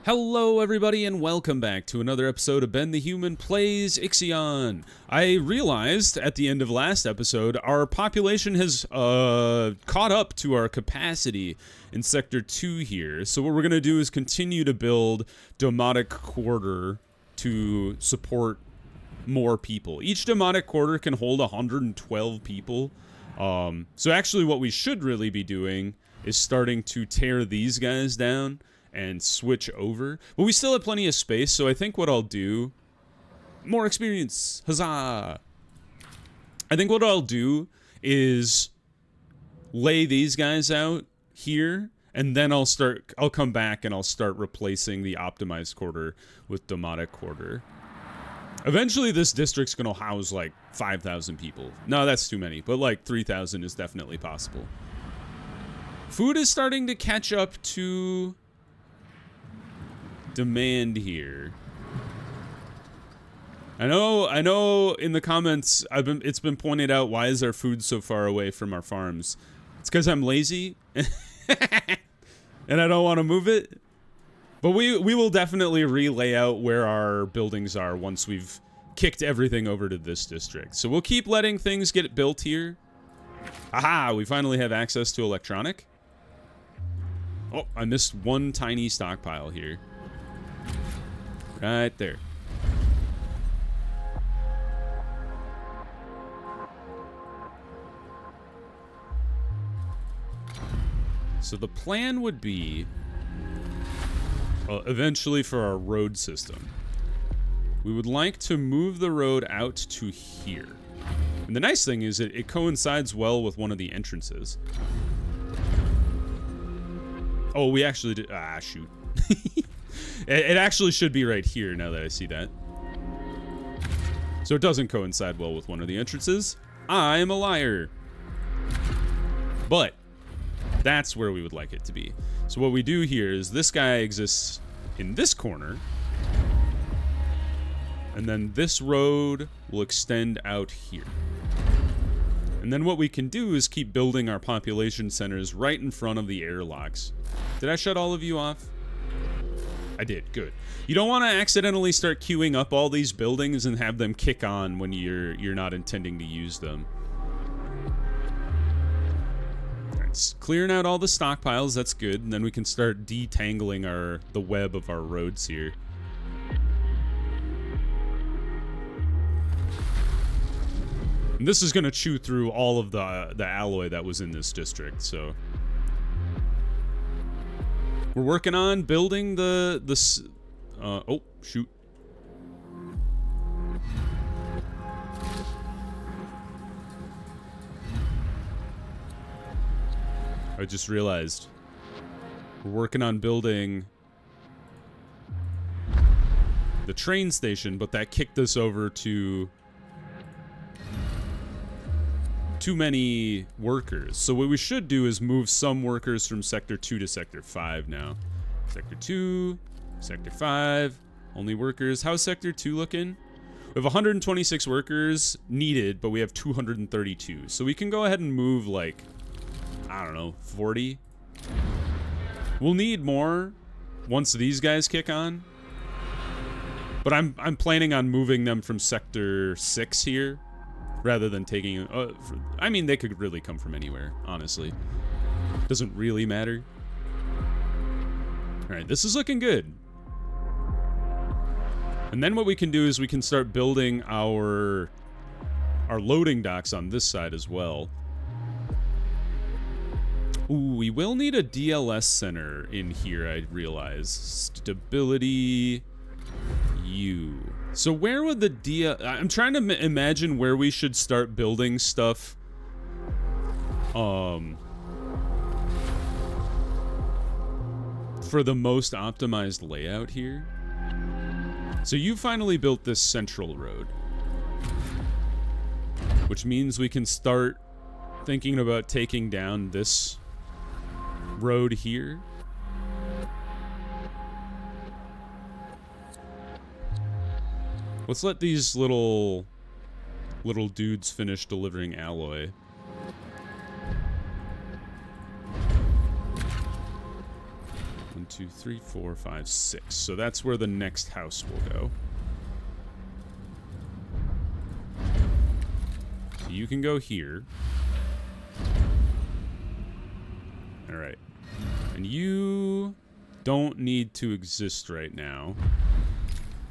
Hello everybody and welcome back to another episode of Ben the Human Plays IXION. I realized at the end of last episode our population has caught up to our capacity in Sector 2 here. So what we're going to do is continue to build Domotic Quarter to support more people. Each Domotic Quarter can hold 112 people. So actually what we should really be doing is starting to tear these guys down and switch over. But we still have plenty of space, so I think what I'll do... More experience! Huzzah! I think what I'll do is lay these guys out here, and then I'll come back and I'll start replacing the optimized quarter with Domotic Quarter. Eventually this district's gonna house like 5,000 people. No, that's too many, but like 3,000 is definitely possible. Food is starting to catch up to demand here. I know in the comments it's been pointed out, why is our food so far away from our farms? It's because I'm lazy and I don't want to move it. But we will definitely relay out where our buildings are once we've kicked everything over to this district. So we'll keep letting things get built here. Aha, we finally have access to electronic. Oh, I missed one tiny stockpile here. Right there. So the plan would be, eventually for our road system, we would like to move the road out to here. And the nice thing is it coincides well with one of the entrances. Oh, we actually did. Ah, shoot. It actually should be right here now that I see that. So it doesn't coincide well with one of the entrances. I am a liar. But that's where we would like it to be. So what we do here is this guy exists in this corner. And then this road will extend out here. And then what we can do is keep building our population centers right in front of the airlocks. Did I shut all of you off? I did, good. You don't want to accidentally start queuing up all these buildings and have them kick on when you're not intending to use them. Alright, clearing out all the stockpiles, that's good, and then we can start detangling the web of our roads here. And this is going to chew through all of the alloy that was in this district, so... We're working on building oh, shoot. I just realized. We're working on building the train station, but that kicked us over to too many workers. So what we should do is move some workers from Sector 2 to Sector 5 now. Sector 2, Sector 5, only workers. How's Sector 2 looking? We have 126 workers needed, but we have 232. So we can go ahead and move like, I don't know, 40. We'll need more once these guys kick on. But I'm planning on moving them from Sector 6 here, rather than taking... I mean, they could really come from anywhere, honestly. Doesn't really matter. Alright, this is looking good. And then what we can do is we can start building our loading docks on this side as well. Ooh, we will need a DLS center in here, I realize. Stability... U. So where would the I'm trying to imagine where we should start building stuff. For the most optimized layout here. So you finally built this central road, which means we can start thinking about taking down this road here. Let's let these little dudes finish delivering alloy. 1, 2, 3, 4, 5, 6. So that's where the next house will go. So you can go here. All right. And you don't need to exist right now.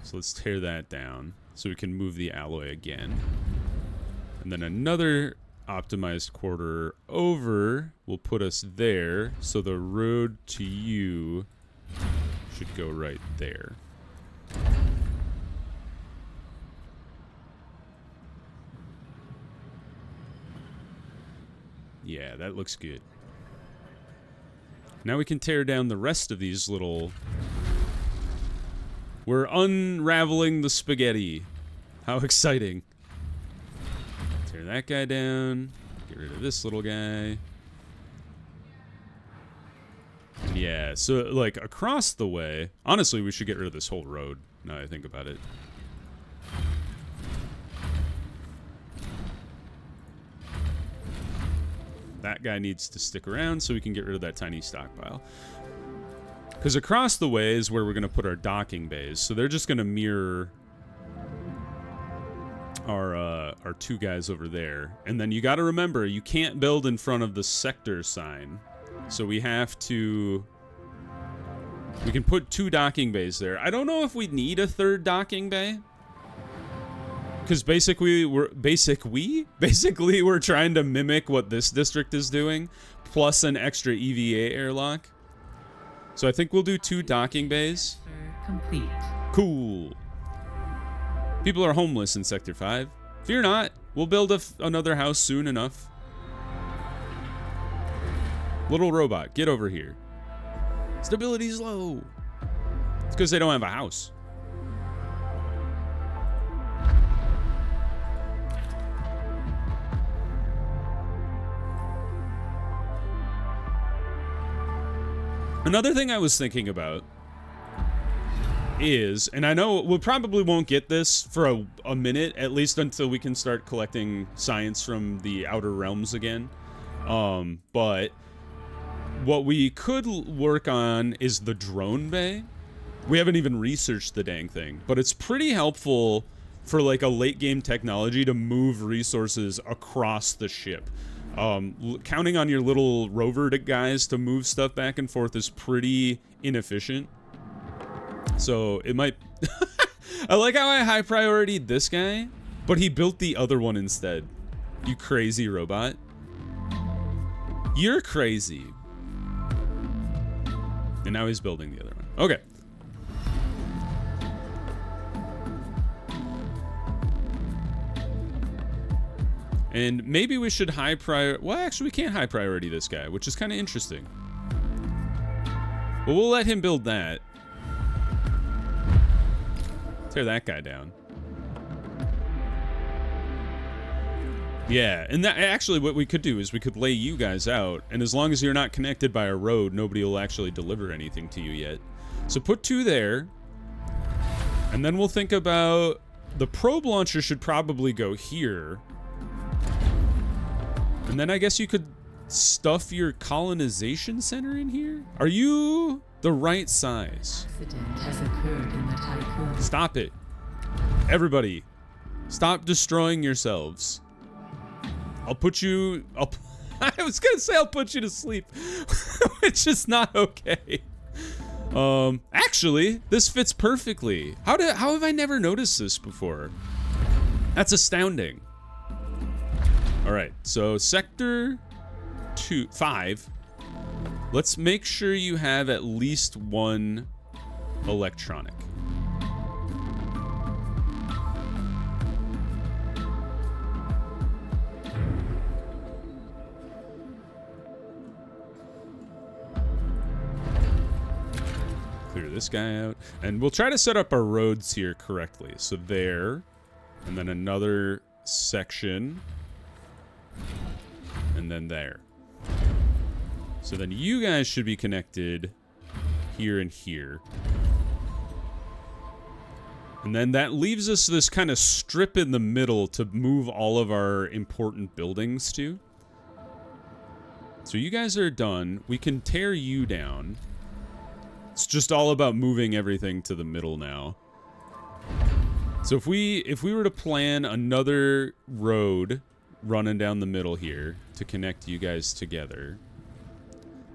So let's tear that down so we can move the alloy again. And then another optimized quarter over will put us there. So the road to you should go right there. Yeah, that looks good. Now we can tear down the rest of these little... We're unraveling the spaghetti. How exciting. Tear that guy down. Get rid of this little guy. Yeah, so, like, across the way... Honestly, we should get rid of this whole road, now that I think about it. That guy needs to stick around so we can get rid of that tiny stockpile. Because across the way is where we're going to put our docking bays. So they're just going to mirror our two guys over there. And then you got to remember, you can't build in front of the sector sign. So we have to... We can put 2 docking bays there. I don't know if we need a 3rd docking bay. Because basically we're trying to mimic what this district is doing, plus an extra EVA airlock. So I think we'll do 2 docking bays. Complete. Cool. People are homeless in Sector 5. Fear not, we'll build another house soon enough. Little robot, get over here. Stability's low. It's because they don't have a house. Another thing I was thinking about is, and I know we probably won't get this for a minute, at least until we can start collecting science from the Outer Realms again. But what we could work on is the drone bay. We haven't even researched the dang thing, but it's pretty helpful for like a late game technology to move resources across the ship. Counting on your little rover guys to move stuff back and forth is pretty inefficient. So it might... I like how I high prioritied this guy, but he built the other one instead. You crazy robot. You're crazy. And now he's building the other one. Okay. And maybe we should well, actually, we can't high priority this guy, which is kind of interesting. But we'll let him build that. Tear that guy down. Yeah, and that actually what we could do is we could lay you guys out, and as long as you're not connected by a road, nobody will actually deliver anything to you yet. So put 2 there. And then we'll think about... The probe launcher should probably go here. And then I guess you could stuff your colonization center in here? Are you the right size? Accident has occurred in the Tiqqun. Stop it. Everybody, stop destroying yourselves. I'll put you... I was going to say I'll put you to sleep, which is not okay. Actually, this fits perfectly. How have I never noticed this before? That's astounding. All right, so sector 5. Let's make sure you have at least 1 electronic. Clear this guy out, and we'll try to set up our roads here correctly. So there, and then another section. And then there. So then you guys should be connected here and here. And then that leaves us this kind of strip in the middle to move all of our important buildings to. So you guys are done. We can tear you down. It's just all about moving everything to the middle now. So if we were to plan another road running down the middle here to connect you guys together,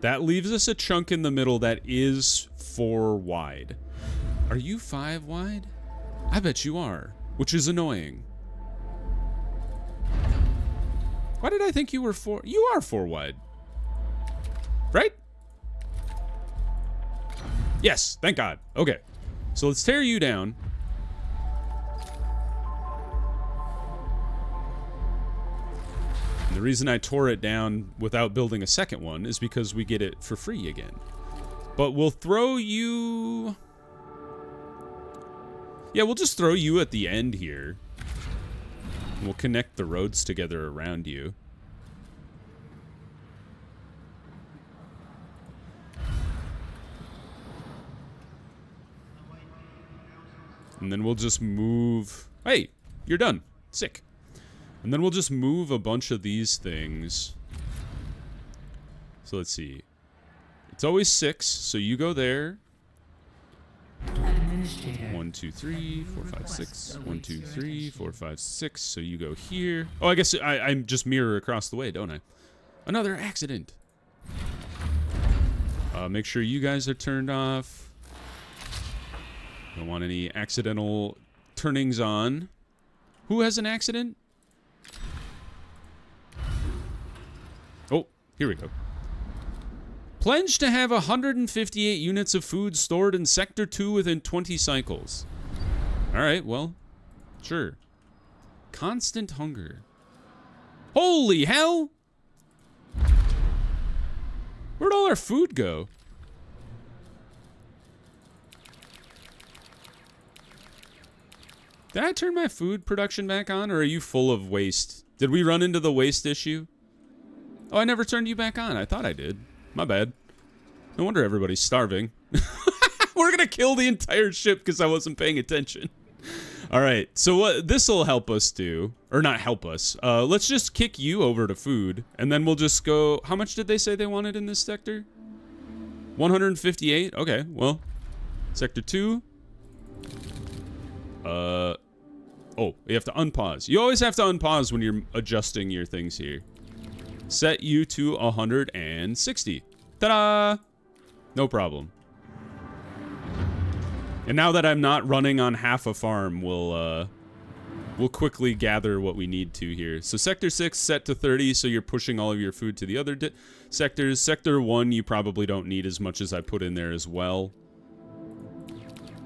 that leaves us a chunk in the middle that is 4 wide. Are you 5 wide? I bet you are, which is annoying. Why did I think you were 4? You are 4 wide. Right? Yes, thank God. Okay. So let's tear you down. And the reason I tore it down without building a second one is because we get it for free again. But we'll throw you... Yeah, we'll just throw you at the end here. We'll connect the roads together around you. And then we'll just move... Hey, you're done. Sick. And then we'll just move a bunch of these things. So let's see. It's always 6, so you go there. 1, 2, 3, 4, 5, 6. 1, 2, 3, 4, 5, 6. So you go here. Oh, I guess I just mirror across the way, don't I? Another accident. Make sure you guys are turned off. Don't want any accidental turnings on. Who has an accident? Oh, here we go. Pledge to have 158 units of food stored in Sector 2 within 20 cycles. Alright, well, sure. Constant hunger. Holy hell! Where'd all our food go? Did I turn my food production back on, or are you full of waste? Did we run into the waste issue? Oh, I never turned you back on. I thought I did. My bad. No wonder everybody's starving. We're gonna kill the entire ship because I wasn't paying attention. All right, so what this will help us do, or not help us, let's just kick you over to food, and then we'll just go... How much did they say they wanted in this sector? 158? Okay, well, Sector 2. Oh, you have to unpause. You always have to unpause when you're adjusting your things here. Set you to 160. Ta-da! No problem. And now that I'm not running on half a farm, we'll quickly gather what we need to here. So Sector 6 set to 30, so you're pushing all of your food to the other sectors. Sector 1 you probably don't need as much as I put in there as well.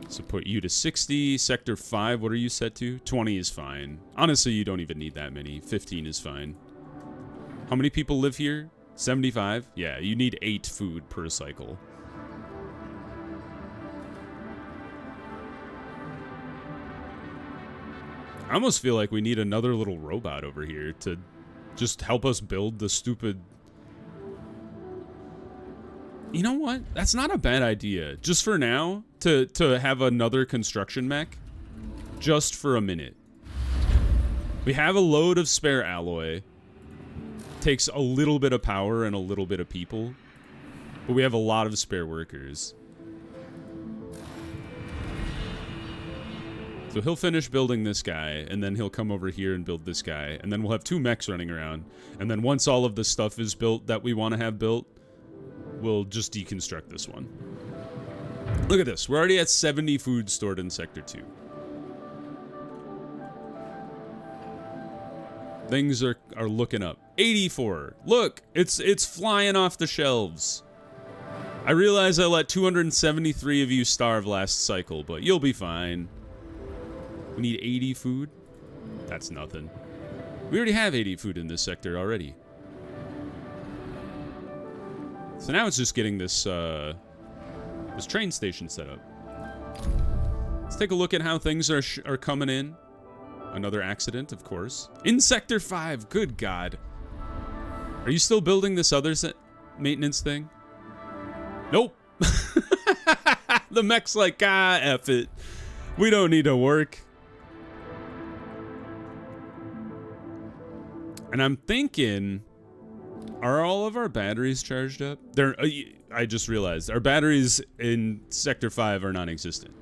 So put you to 60. Sector 5, what are you set to? 20 is fine. Honestly, you don't even need that many. 15 is fine. How many people live here? 75? Yeah, you need 8 food per cycle. I almost feel like we need another little robot over here to just help us build the stupid... You know what? That's not a bad idea. Just for now, to have another construction mech. Just for a minute. We have a load of spare alloy. Takes a little bit of power and a little bit of people. But we have a lot of spare workers. So he'll finish building this guy, and then he'll come over here and build this guy. And then we'll have 2 mechs running around. And then once all of the stuff is built that we want to have built, we'll just deconstruct this one. Look at this. We're already at 70 food stored in Sector 2. Things are looking up. 84. Look, it's flying off the shelves. I realize I let 273 of you starve last cycle, but you'll be fine. We need 80 food? That's nothing. We already have 80 food in this sector already. So now it's just getting this this train station set up. Let's take a look at how things are coming in. Another accident, of course. In Sector 5, good God. Are you still building this other maintenance thing? Nope. The mech's like, F it. We don't need to work. And I'm thinking, are all of our batteries charged up? They're I just realized. Our batteries in Sector 5 are non-existent.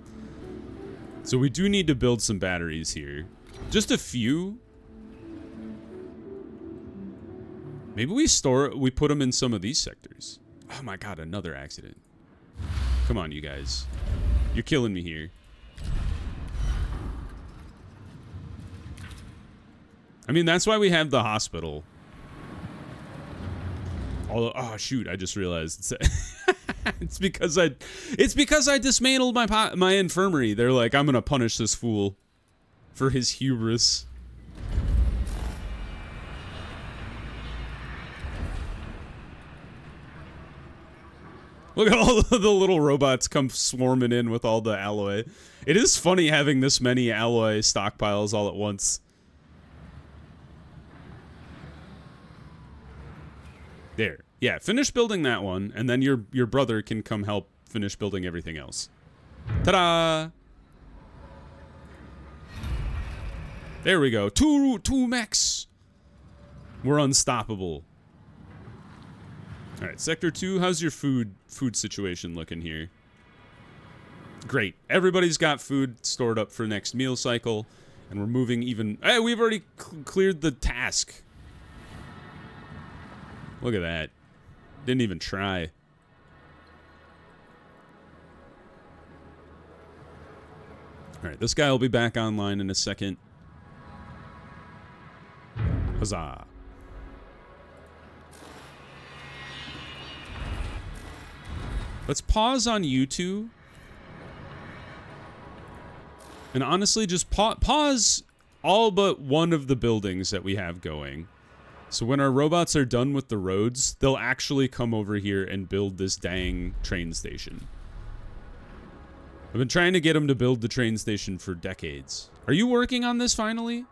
So we do need to build some batteries here. Just a few. Maybe we put them in some of these sectors. Oh my god, another accident. Come on, you guys. You're killing me here. I mean, that's why we have the hospital. Although, oh shoot, I just realized it's because I dismantled my infirmary. They're like, I'm gonna punish this fool for his hubris. Look at all the little robots come swarming in with all the alloy. It is funny having this many alloy stockpiles all at once. There. Yeah, finish building that one, and then your brother can come help finish building everything else. Ta-da! There we go. Two mechs! We're unstoppable. Alright, Sector 2, how's your food situation looking here? Great. Everybody's got food stored up for next meal cycle, and we're moving even... Hey, we've already cleared the task. Look at that. Didn't even try. Alright, this guy will be back online in a second. Huzzah. Let's pause on you two. And honestly, just pause all but one of the buildings that we have going. So when our robots are done with the roads, they'll actually come over here and build this dang train station. I've been trying to get them to build the train station for decades. Are you working on this finally?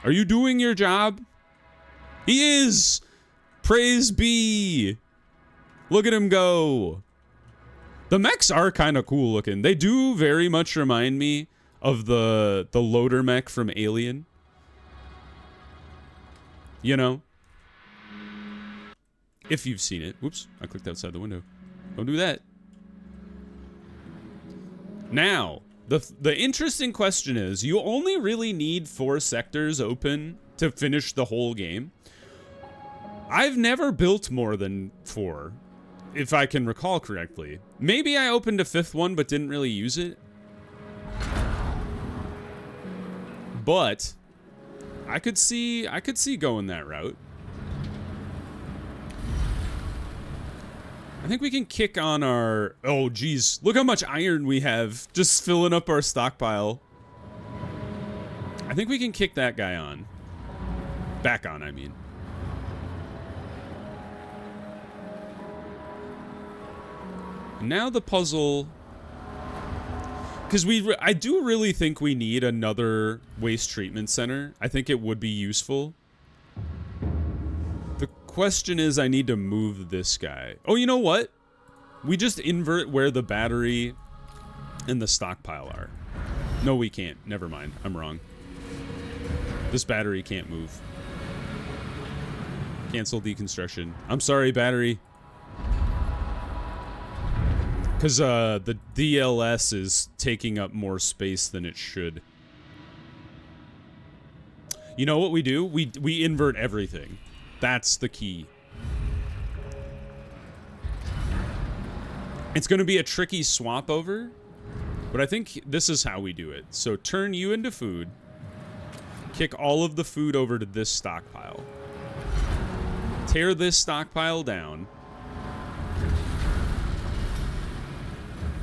Are you doing your job? He is! Praise be! Look at him go! The mechs are kind of cool looking. They do very much remind me of the loader mech from Alien. You know? If you've seen it. Whoops, I clicked outside the window. Don't do that. Now, the interesting question is, you only really need 4 sectors open to finish the whole game. I've never built more than 4, if I can recall correctly. Maybe I opened a 5th one but didn't really use it. But I could see going that route. I think we can kick on our... Oh, geez. Look how much iron we have. Just filling up our stockpile. I think we can kick that guy on. Back on, I mean. Now the puzzle... Because I do really think we need another waste treatment center. I think it would be useful. The question is, I need to move this guy. Oh, you know what? We just invert where the battery and the stockpile are. No, we can't. Never mind. I'm wrong. This battery can't move. Cancel deconstruction. I'm sorry, battery. Because the DLS is taking up more space than it should. You know what we do? We invert everything. That's the key. It's going to be a tricky swap over, but I think this is how we do it. So turn you into food. Kick all of the food over to this stockpile. Tear this stockpile down.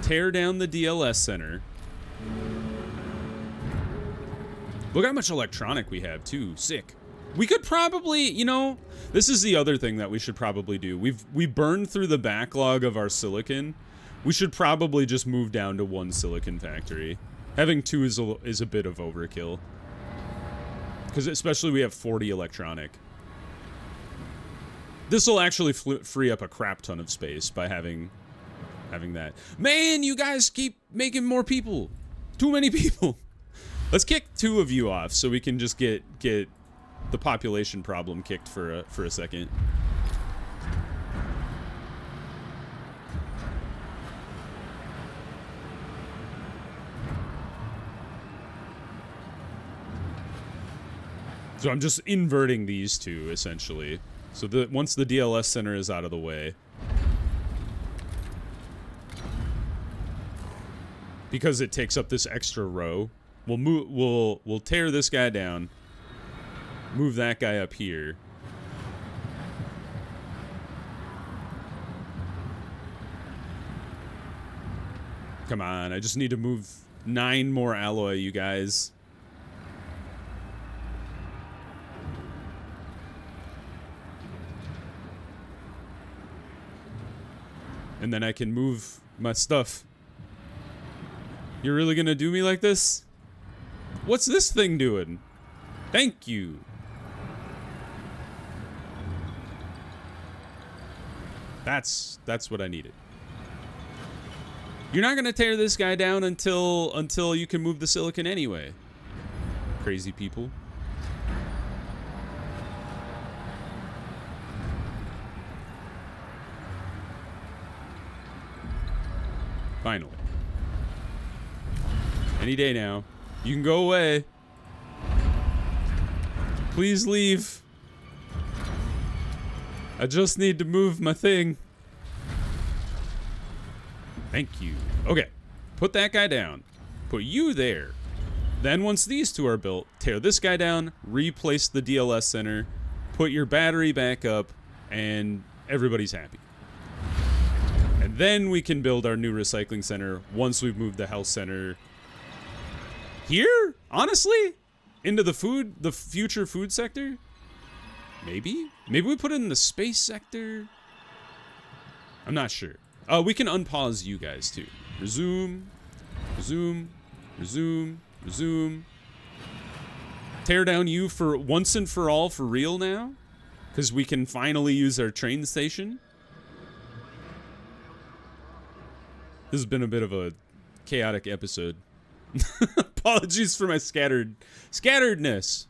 Tear down the DLS center. Look how much electronic we have, too. Sick. We could probably, you know, this is the other thing that we should probably do. We burned through the backlog of our silicon. We should probably just move down to 1 silicon factory. Having 2 is a bit of overkill. Because especially we have 40 electronic. This will actually free up a crap ton of space by having that. Man, you guys keep making more people. Too many people. Let's kick 2 of you off so we can just get the population problem kicked for a second. So I'm just inverting these two, essentially. So that once the DLS center is out of the way. Because it takes up this extra row, we'll tear this guy down. Move that guy up here. Come on, I just need to move 9 more alloy, you guys. And then I can move my stuff. You're really gonna do me like this? What's this thing doing? Thank you. That's what I needed. You're not gonna tear this guy down until you can move the silicon anyway. Crazy people. Finally. Any day now. You can go away. Please leave. I just need to move my thing. Thank you. Okay. Put that guy down. Put you there. Then once these two are built, tear this guy down, replace the DLS center, put your battery back up, and everybody's happy. And then we can build our new recycling center once we've moved the health center here, honestly, into the future food sector. Maybe we put it in the space sector. I'm not sure. We can unpause you guys too. Resume, resume, resume, resume. Tear down you for once and for all for real now, because we can finally use our train station. This has been a bit of a chaotic episode. Apologies for my scatteredness.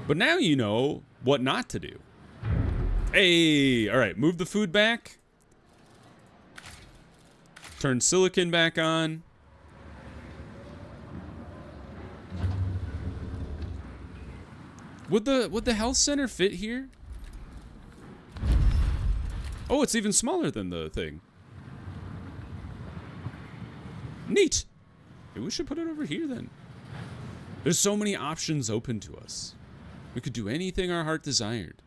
But now you know what not to do. Hey, all right, move the food back. Turn silicon back on. Would the health center fit here? Oh, it's even smaller than the thing. Neat. Maybe we should put it over here then. There's so many options open to us. We could do anything our heart desired.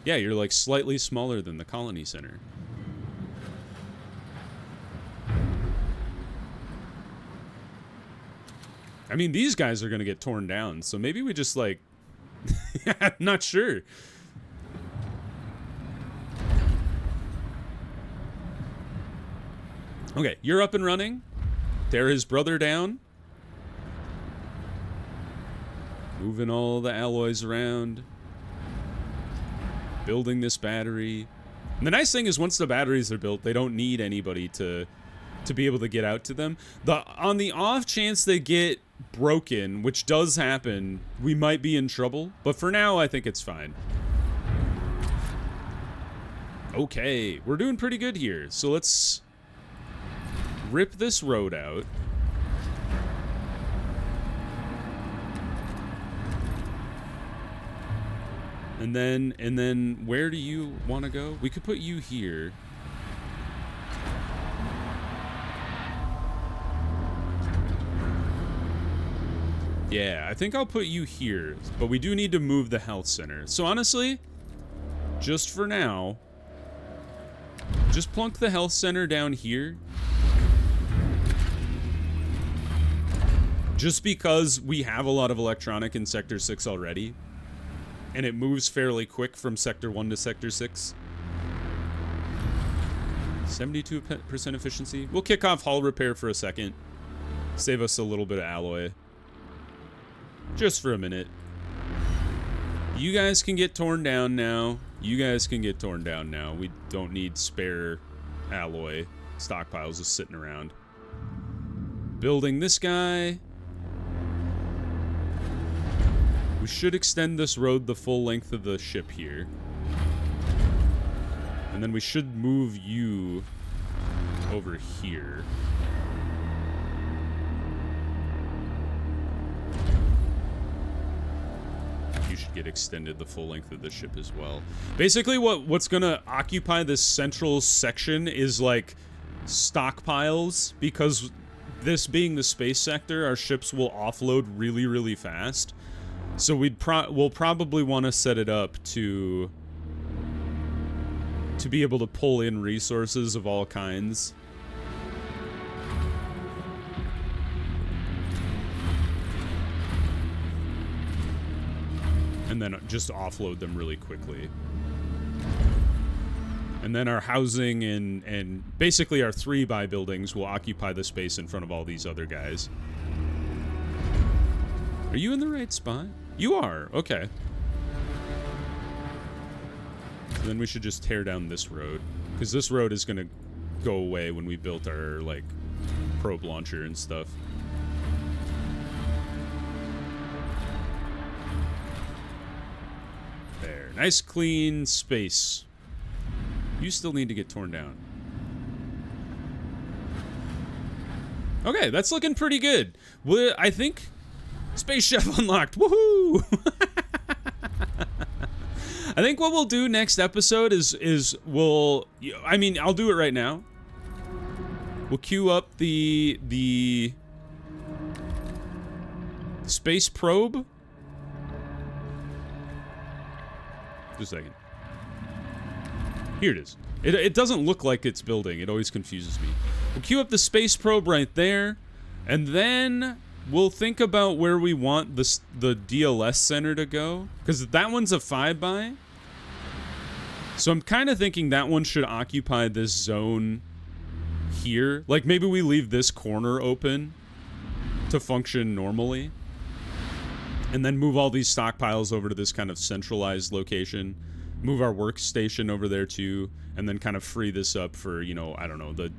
Yeah, you're like slightly smaller than the colony center. I mean, these guys are gonna get torn down, so maybe we just like... I'm not sure. Okay, you're up and running. Tear his brother down. Moving all the alloys around. Building this battery. And the nice thing is once the batteries are built, they don't need anybody to be able to get out to them. On the off chance they get broken, which does happen, we might be in trouble. But for now, I think it's fine. Okay, we're doing pretty good here. So let's rip this road out. And then where do you want to go? We could put you here. Yeah, I think I'll put you here, but we do need to move the health center. So honestly, just for now, just plunk the health center down here. Just because we have a lot of electronic in Sector 6 already, and it moves fairly quick from Sector 1 to Sector 6. 72% efficiency. We'll kick off hull repair for a second. Save us a little bit of alloy. Just for a minute. You guys can get torn down now. You guys can get torn down now. We don't need spare alloy stockpiles just sitting around. Building this guy. We should extend this road the full length of the ship here. And then we should move you over here. get extended the full length of the ship as well. Basically, what's gonna occupy this central section is like stockpiles, because this being the space sector, our ships will offload really, really fast. So we'll probably want to set it up to be able to pull in resources of all kinds. And then just offload them really quickly. And then our housing and basically our 3x buildings will occupy the space in front of all these other guys. Are you in the right spot? You are, okay. So then we should just tear down this road, because this road is gonna go away when we built our, like, probe launcher and stuff. There, nice clean space. You still need to get torn down. Okay, that's looking pretty good. I think Space Chef unlocked. Woohoo! I think what we'll do next episode is I mean, I'll do it right now. We'll queue up the space probe. Just a second. Here it is. It doesn't look like it's building. It always confuses me. We'll queue up the space probe right there, and then we'll think about where we want the DLS center to go, because that one's a 5x. So I'm kind of thinking that one should occupy this zone here. Like, maybe we leave this corner open to function normally, and then move all these stockpiles over to this kind of centralized location. Move our workstation over there too, and then kind of free this up for, you know, I don't know, the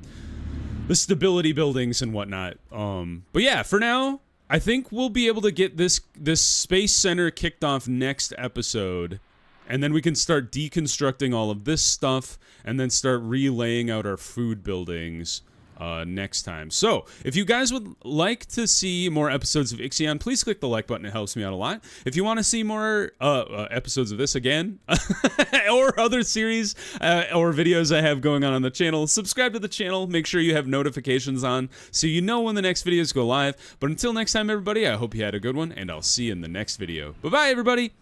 stability buildings and whatnot. But yeah, for now, I think we'll be able to get this space center kicked off next episode, and then we can start deconstructing all of this stuff, and then start relaying out our food buildings next time. So, if you guys would like to see more episodes of IXION, please click the like button. It helps me out a lot. If you want to see more episodes of this again, or other series or videos I have going on the channel, subscribe to the channel. Make sure you have notifications on so you know when the next videos go live. But until next time, everybody, I hope you had a good one, and I'll see you in the next video. Bye-bye, everybody!